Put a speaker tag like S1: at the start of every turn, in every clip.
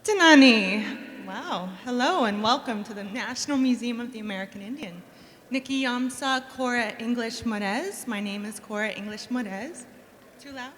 S1: Tanani. Wow. Hello and welcome to the National Museum of the American Indian. Niki Yamsa Cora English Morez. My name is Cora English Morez. Too loud?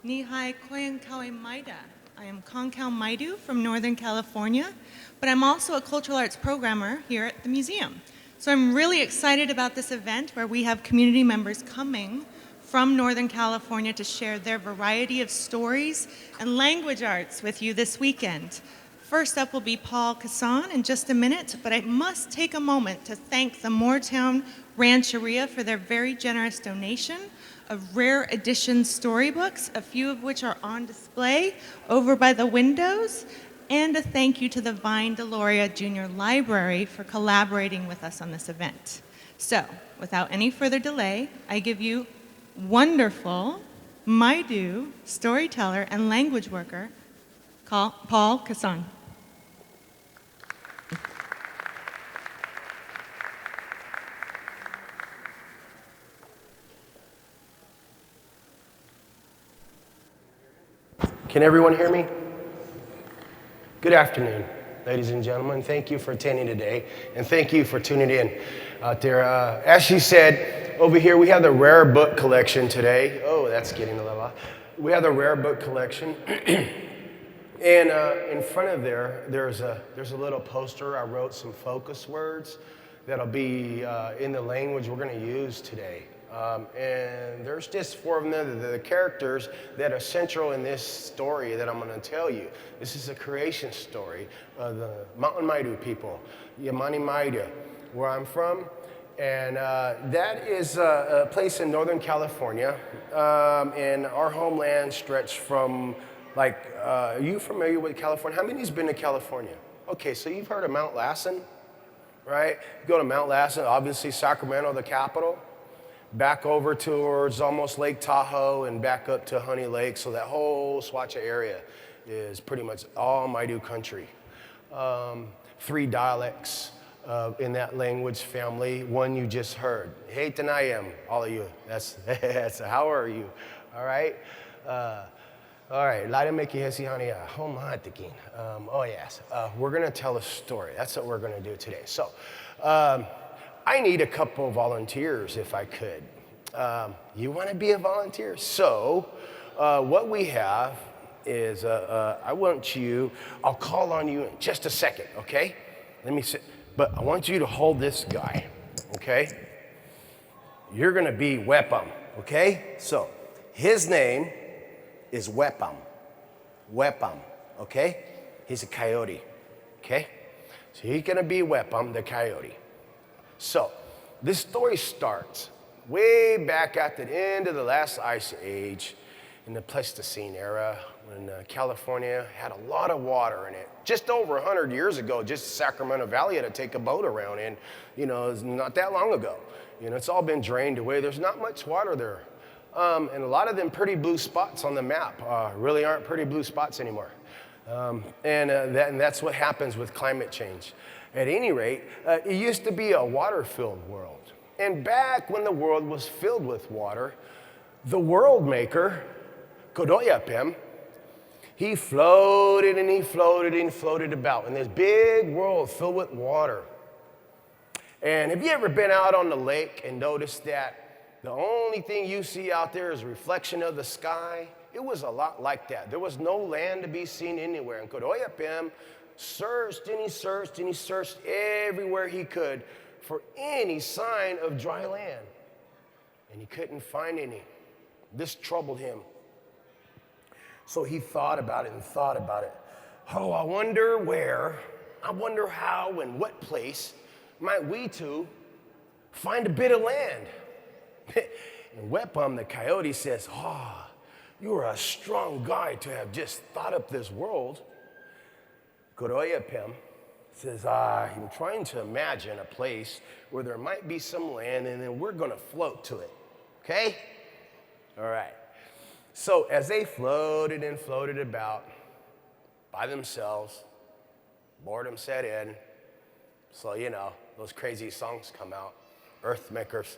S1: Nihai Koyankawe Maida. I am Konkau Maidu from Northern California, but I'm also a cultural arts programmer here at the museum. So I'm really excited about this event where we have community members coming from Northern California to share their variety of stories and language arts with you this weekend. First up will be Paul Cason in just a minute, but I must take a moment to thank the Moortown Rancheria for their very generous donation of rare edition storybooks, a few of which are on display over by the windows, and a thank you to the Vine Deloria Junior Library for collaborating with us on this event. So, without any further delay, I give you wonderful Maidu storyteller and language worker, Paul Cason.
S2: Can everyone hear me? Good afternoon, ladies and gentlemen. Thank you for attending today, and thank you for tuning in out there. As she said, over here we have the rare book collection today. Oh, that's getting a little loud. We have the rare book collection, and in front of there's a little poster. I wrote some focus words that'll be in the language we're going to use today. And there's just four of them, the characters that are central in this story that I'm going to tell you. This is a creation story of the Mountain Maidu people, Yamani Maidu, where I'm from. And that is a place in Northern California. And our homeland stretched from, are you familiar with California? How many's been to California? Okay, so you've heard of Mount Lassen, right? You go to Mount Lassen, obviously Sacramento, the capital. Back over towards almost Lake Tahoe and back up to Honey Lake. So that whole Swatcha area is pretty much all Maidu country. 3 dialects in that language family. One you just heard. Hey, Tanayam, all of you. That's how are you? All right. All right. Oh yes. We're gonna tell a story. That's what we're gonna do today. So. I need a couple of volunteers if I could. You want to be a volunteer? So what we have is I'll call on you in just a second, okay? Let me sit, but I want you to hold this guy, okay? You're going to be Wepam, okay? So his name is Wepam, okay? He's a coyote, okay? So he's going to be Wepam, the coyote. So, this story starts way back at the end of the last ice age in the Pleistocene era when California had a lot of water in it. Just over 100 years ago, just Sacramento Valley had to take a boat around in, it's not that long ago. It's all been drained away. There's not much water there. And a lot of them pretty blue spots on the map really aren't pretty blue spots anymore. And that's what happens with climate change. At any rate, it used to be a water-filled world. And back when the world was filled with water, the world maker, Coyote, he floated and he floated and floated about in this big world filled with water. And have you ever been out on the lake and noticed that the only thing you see out there is a reflection of the sky? It was a lot like that. There was no land to be seen anywhere. And Coyote searched and he searched and he searched everywhere he could for any sign of dry land. And he couldn't find any. This troubled him. So he thought about it and thought about it. Oh, I wonder how and what place might we two find a bit of land? And Wepam, the coyote, says, you're a strong guy to have just thought up this world. Coyote says, I'm trying to imagine a place where there might be some land and then we're going to float to it. Okay? All right. So as they floated and floated about by themselves, boredom set in. So, those crazy songs come out. Earthmakers,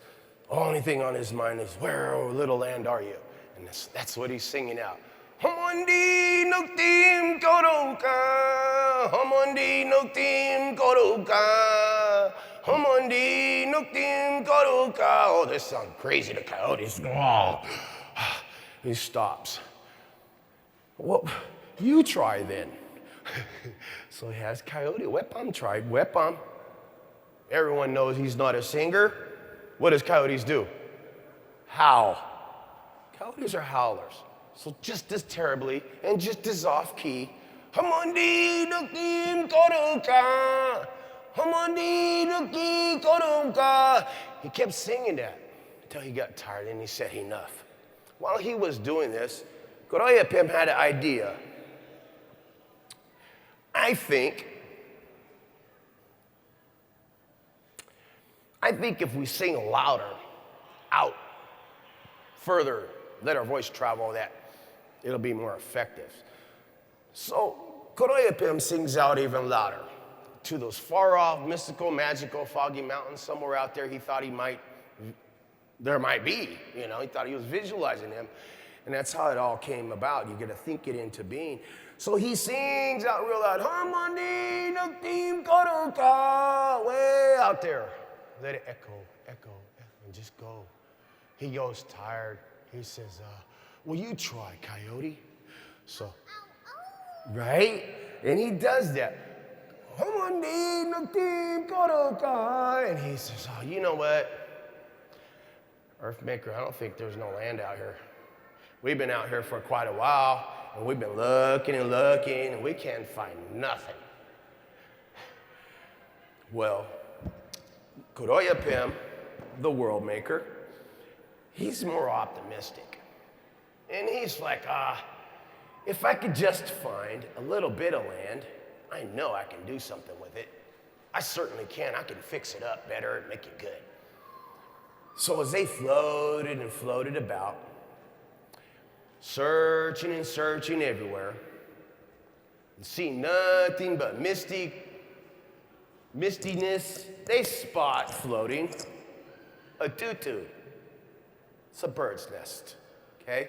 S2: only thing on his mind is, where, oh, little land, are you? And that's what he's singing out. Hamundi nuktim koroka. Hamundi nuktim koroka. Hamundi nuktim koroka. Oh, this sounds crazy to Coyotes. Oh. He stops. Well, you try then. So he has Coyote. Wepam tried. Wepam. Everyone knows he's not a singer. What does Coyotes do? Howl. Coyotes are howlers. So just as terribly and just as off key. Hamundi nukim koruka. Hamundi nuki koruka. He kept singing that until he got tired and he said enough. While he was doing this, Coyote had an idea. I think if we sing louder, out, further, let our voice travel, that it'll be more effective. So Coyote sings out even louder to those far off, mystical, magical, foggy mountains somewhere out there. He thought there might be, he thought he was visualizing them. And that's how it all came about. You got to think it into being. So he sings out real loud, Harmony Nuktim Koruka, way out there. Let it echo, and just go. He goes tired. He says, will you try, Coyote? So, right? And he does that. Harmony Nuktim Koruka. And he says, oh, you know what? Earthmaker, I don't think there's no land out here. We've been out here for quite a while, and we've been looking, and we can't find nothing. Well, Coyote, the world maker, he's more optimistic. And he's like, if I could just find a little bit of land, I know I can do something with it. I certainly can. I can fix it up better and make it good. So as they floated and floated about, searching and searching everywhere, and seeing nothing but mistiness, they spot floating a tutu. It's a bird's nest, okay?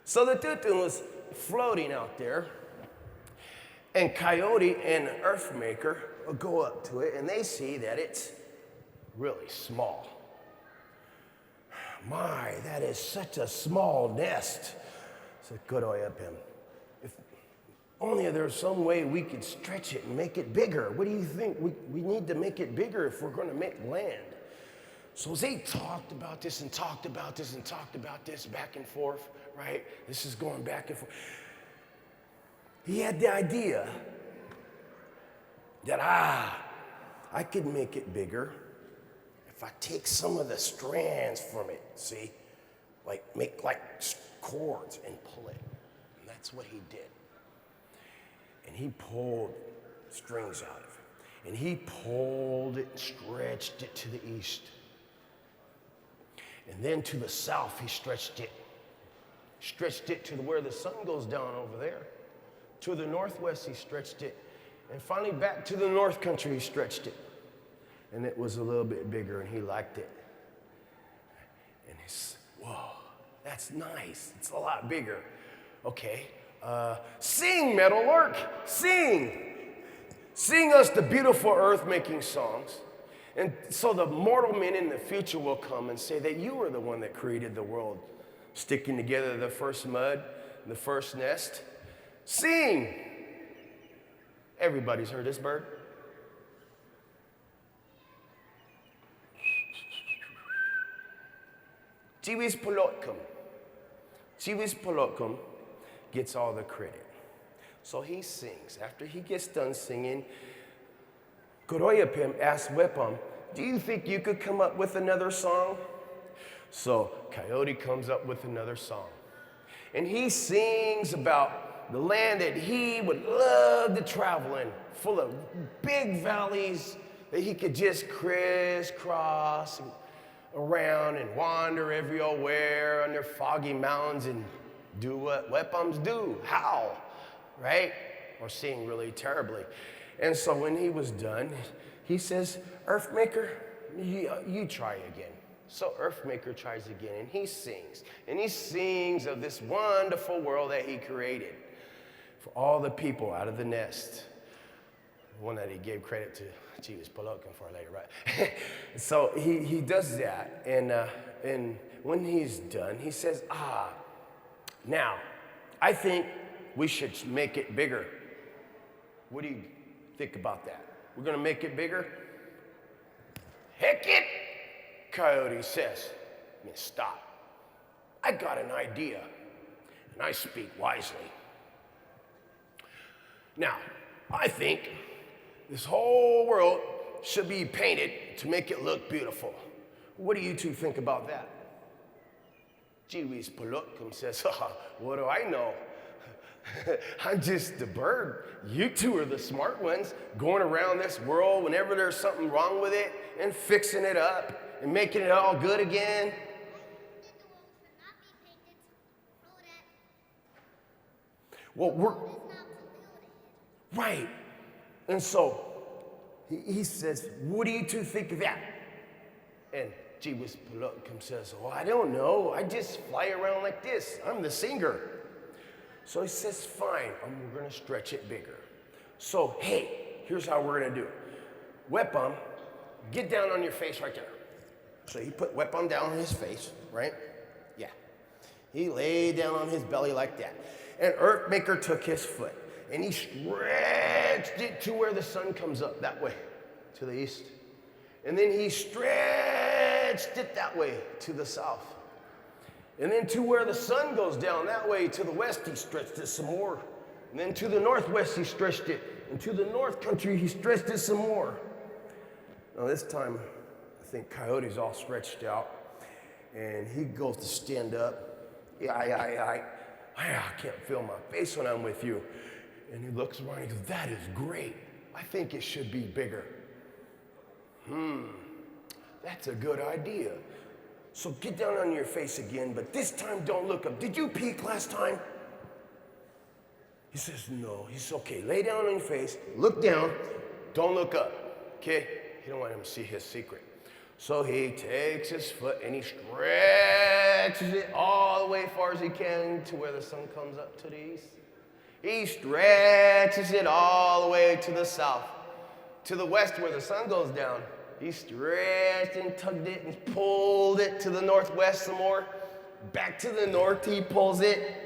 S2: So the tutu was floating out there, and Coyote and Earthmaker will go up to it, and they see that it's really small. My, that is such a small nest, said Coyote. If only there's some way we could stretch it and make it bigger. What do you think? We need to make it bigger if we're going to make land. So as they talked about this and talked about this and talked about this back and forth, right? This is going back and forth. He had the idea that, I could make it bigger if I take some of the strands from it, see? Make cords and pull it. And that's what he did. And he pulled strings out of it. And he pulled it and stretched it to the east. And then to the south, he stretched it. Stretched it to where the sun goes down over there. To the northwest, he stretched it. And finally, back to the north country, he stretched it. And it was a little bit bigger, and he liked it. And he's, whoa, that's nice. It's a lot bigger. Okay, sing, Metalwork, sing. Sing us the beautiful earth-making songs. And so the mortal men in the future will come and say that you were the one that created the world, sticking together the first mud, the first nest. Sing. Everybody's heard this bird. Chiwis Polotkum gets all the credit. So he sings. After he gets done singing, Coyote asks Wepam, do you think you could come up with another song? So Coyote comes up with another song. And he sings about the land that he would love to travel in, full of big valleys that he could just crisscross around and wander everywhere under foggy mountains and do what Wepams do, howl, right? Or sing really terribly. And so when he was done, he says, Earthmaker, you try again. So Earthmaker tries again, and he sings. And he sings of this wonderful world that he created for all the people out of the nest. One that he gave credit to, gee, was looking for later, right? So he does that, and when he's done, he says, now, I think we should make it bigger. What do you think about that? We're gonna make it bigger? Heck it, Coyote says. Stop. I got an idea, and I speak wisely. Now, I think this whole world should be painted to make it look beautiful. What do you two think about that? Jiwis Palutkum says, what do I know? I'm just a bird. You two are the smart ones, going around this world whenever there's something wrong with it and fixing it up and making it all good again. Well, we're right. And so he says, what do you two think of that? And Jiwis Palutkum says, well, I don't know. I just fly around like this. I'm the singer. So he says, fine, we're gonna stretch it bigger. So, hey, here's how we're gonna do it. Weapon, get down on your face right there. So he put Weapon down on his face, right? Yeah. He laid down on his belly like that. And Earthmaker took his foot and he stretched it to where the sun comes up that way, to the east. And then he stretched it that way to the south. And then to where the sun goes down that way to the west, he stretched it some more. And then to the northwest, he stretched it. And to the north country, he stretched it some more. Now this time, I think Coyote's all stretched out. And he goes to stand up. I can't feel my face when I'm with you. And he looks around and he goes, that is great. I think it should be bigger. That's a good idea. So get down on your face again, but this time don't look up. Did you peek last time? He says, no. He says, okay, lay down on your face, look down, don't look up, okay? He don't want him to see his secret. So he takes his foot and he stretches it all the way as far as he can to where the sun comes up to the east. He stretches it all the way to the south, to the west where the sun goes down. He stretched and tugged it and pulled it to the northwest some more. Back to the north, he pulls it.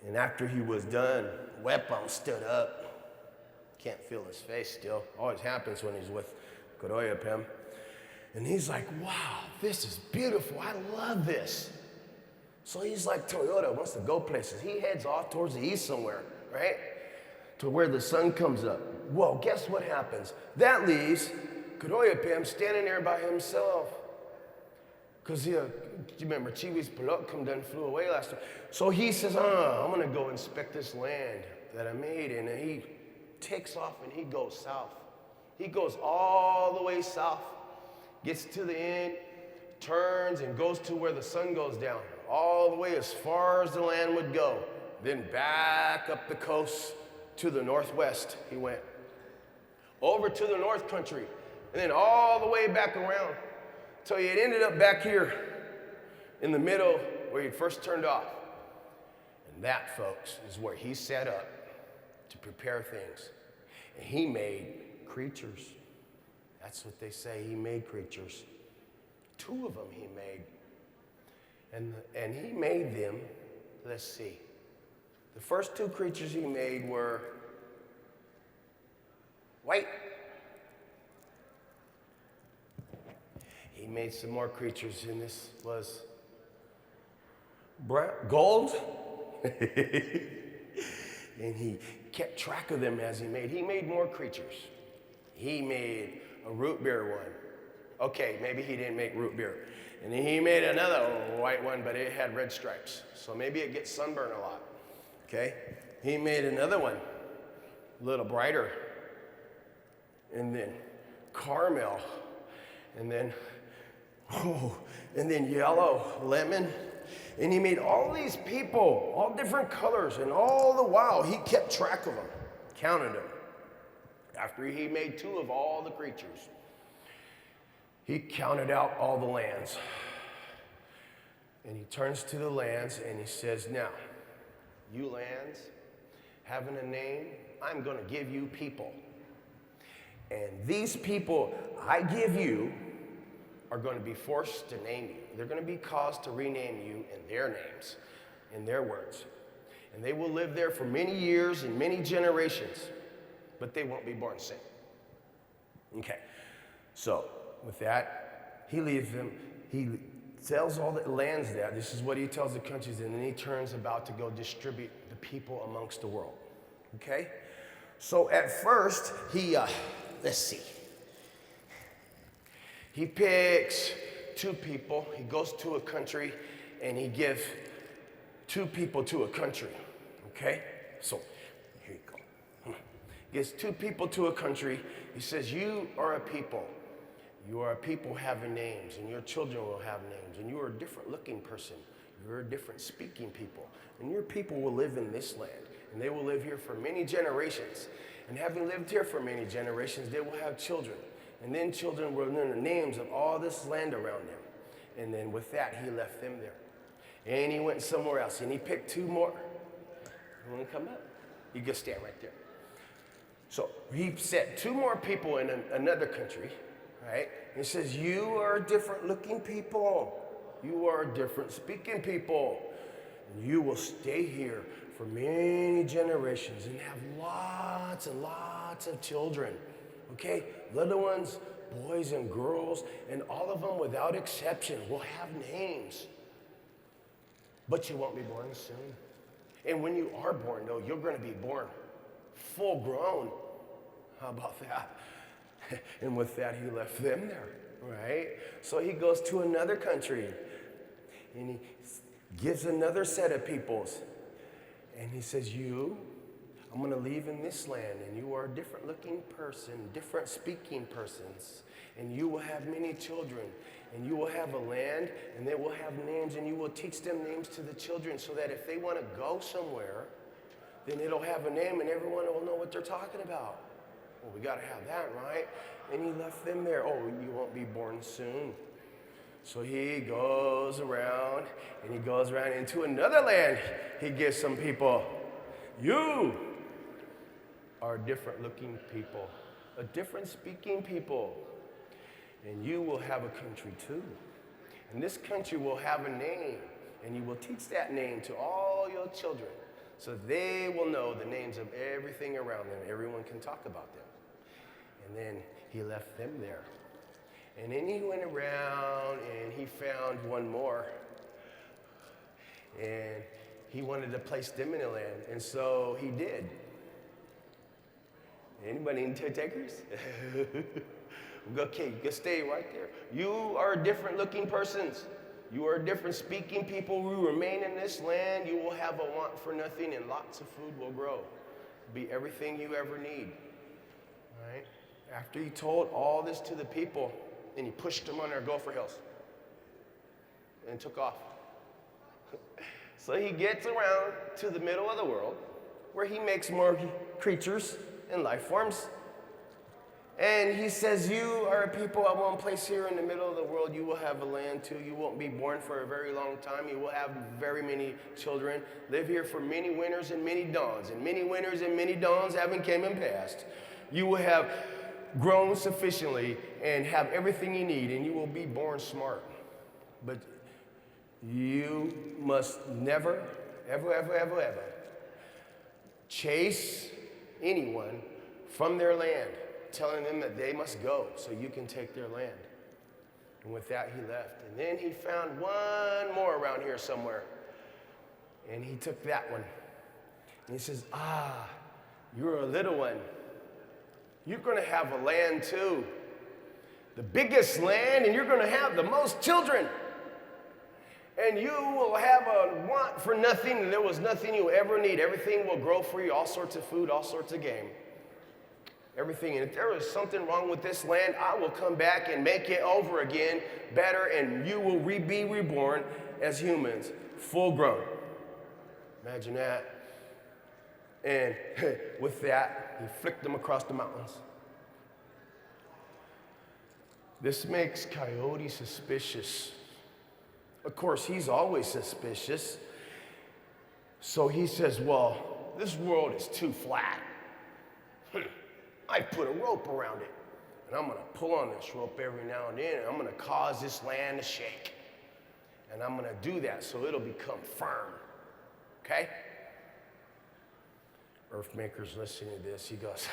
S2: And after he was done, Weapon stood up. Can't feel his face still. Always happens when he's with Coyote. And he's like, wow, this is beautiful. I love this. So he's like, Toyota wants to go places. He heads off towards the east somewhere, right? To where the sun comes up. Well, guess what happens? That leaves Coyote standing there by himself. Because you remember, Chiwi's Palutkum done flew away last time. So he says, I'm going to go inspect this land that I made. And he takes off and he goes south. He goes all the way south, gets to the end, turns and goes to where the sun goes down, all the way as far as the land would go. Then back up the coast to the northwest he went, over to the north country, and then all the way back around till he had ended up back here in the middle where he first turned off. And that, folks, is where he set up to prepare things. And he made creatures. That's what they say, he made creatures. 2 of them he made. And he made them, let's see. The first 2 creatures he made were white. He made some more creatures, and this was gold. And he kept track of them as he made. He made more creatures. He made a root beer one. Okay, maybe he didn't make root beer. And then he made another white one, but it had red stripes. So maybe it gets sunburned a lot. Okay? He made another one, a little brighter. And then caramel. And then yellow, lemon. And he made all these people, all different colors, and all the while he kept track of them, counted them. After he made 2 of all the creatures, he counted out all the lands. And he turns to the lands and he says, now, you lands, having a name, I'm going to give you people. And these people I give you are going to be forced to name you. They're going to be caused to rename you in their names, in their words. And they will live there for many years and many generations, but they won't be born saint. Okay, so with that, he leaves them. He tells all the lands there. This is what he tells the countries, and then he turns about to go distribute the people amongst the world. Okay? So at first, let's see. He picks 2 people. He goes to a country, and he gives 2 people to a country. Okay? So here you go. He gives 2 people to a country. He says, you are a people. You are a people having names, and your children will have names, and you are a different looking person. You're a different speaking people, and your people will live in this land, and they will live here for many generations. And having lived here for many generations, they will have children, and then children will learn the names of all this land around them. And then with that, he left them there. And he went somewhere else, and he picked 2 more. You want to come up? You can stand right there. So he set 2 more people in another country. Right? He says, you are different looking people. You are different speaking people. And you will stay here for many generations and have lots and lots of children. Okay? Little ones, boys and girls, and all of them without exception will have names. But you won't be born soon. And when you are born, though, you're going to be born full grown. How about that? And with that, he left them there, right? So he goes to another country, and he gives another set of peoples. And he says, I'm going to leave in this land, and you are a different looking person, different speaking persons, and you will have many children, and you will have a land, and they will have names, and you will teach them names to the children so that if they want to go somewhere, then it'll have a name, and everyone will know what they're talking about. Well, we got to have that, right? And he left them there. Oh, you won't be born soon. So he goes around, and he goes around into another land. He gives some people, you are different looking people, a different speaking people, and you will have a country too. And this country will have a name, and you will teach that name to all your children, so they will know the names of everything around them. Everyone can talk about them. And then he left them there. And then he went around and he found one more. And he wanted to place them in the land. And so he did. Anybody need takers? Okay, you can stay right there. You are different looking persons. You are different speaking people who remain in this land. You will have a want for nothing, and lots of food will grow. Be everything you ever need. All right? After he told all this to the people, and he pushed them on their gopher hills and took off. So he gets around to the middle of the world where he makes more creatures and life forms. And he says, you are a people I won't place here in the middle of the world. You will have a land too. You won't be born for a very long time. You will have very many children. Live here for many winters and many dawns. And many winters and many dawns haven't came and passed. You will have grown sufficiently and have everything you need, and you will be born smart. But you must never, ever, ever, ever, ever chase anyone from their land, telling them that they must go so you can take their land. And with that, he left. And then he found one more around here somewhere. And he took that one. And he says, you're a little one. You're going to have a land too. The biggest land, and you're going to have the most children. And you will have a want for nothing, and there was nothing you ever need. Everything will grow for you, all sorts of food, all sorts of game. Everything. And if there is something wrong with this land, I will come back and make it over again better, and you will be reborn as humans, full grown. Imagine that. And with that, he flicked them across the mountains. This makes Coyote suspicious. Of course, he's always suspicious. So he says, well, this world is too flat. I put a rope around it, and I'm gonna pull on this rope every now and then, and I'm gonna cause this land to shake. And I'm gonna do that so it'll become firm, okay? Earthmaker's listening to this, he goes,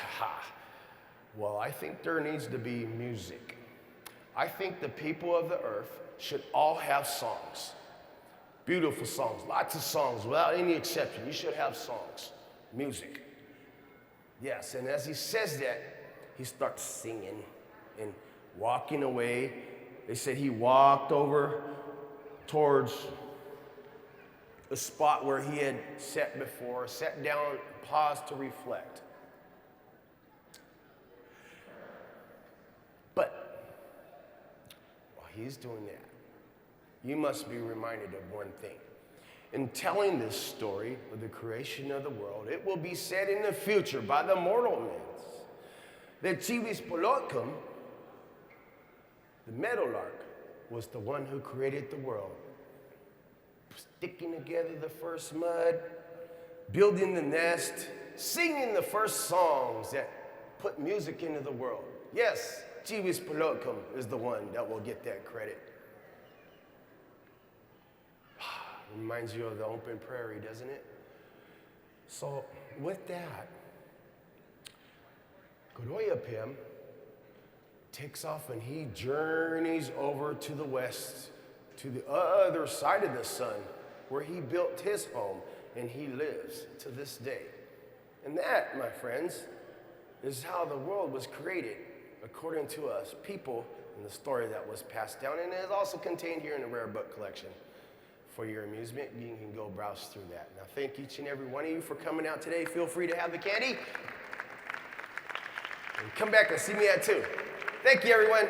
S2: well, I think there needs to be music. I think the people of the earth should all have songs. Beautiful songs, lots of songs, without any exception. You should have songs, music. Yes, and as he says that, he starts singing and walking away. They said he walked over towards a spot where he had sat before, sat down, paused to reflect. But while he's doing that, you must be reminded of one thing. In telling this story of the creation of the world, it will be said in the future by the mortal men that Chivis Polotcum, the meadowlark, was the one who created the world. Sticking together the first mud, building the nest, singing the first songs that put music into the world. Yes, Chivis Polotcum is the one that will get that credit. Reminds you of the open prairie, doesn't it? So with that, Coyote takes off and he journeys over to the west, to the other side of the sun, where he built his home and he lives to this day. And that, my friends, is how the world was created, according to us, people, in the story that was passed down, and it is also contained here in the Rare Book Collection. For your amusement, you can go browse through that. Now, thank each and every one of you for coming out today. Feel free to have the candy. And come back and see me at 2. Thank you, everyone.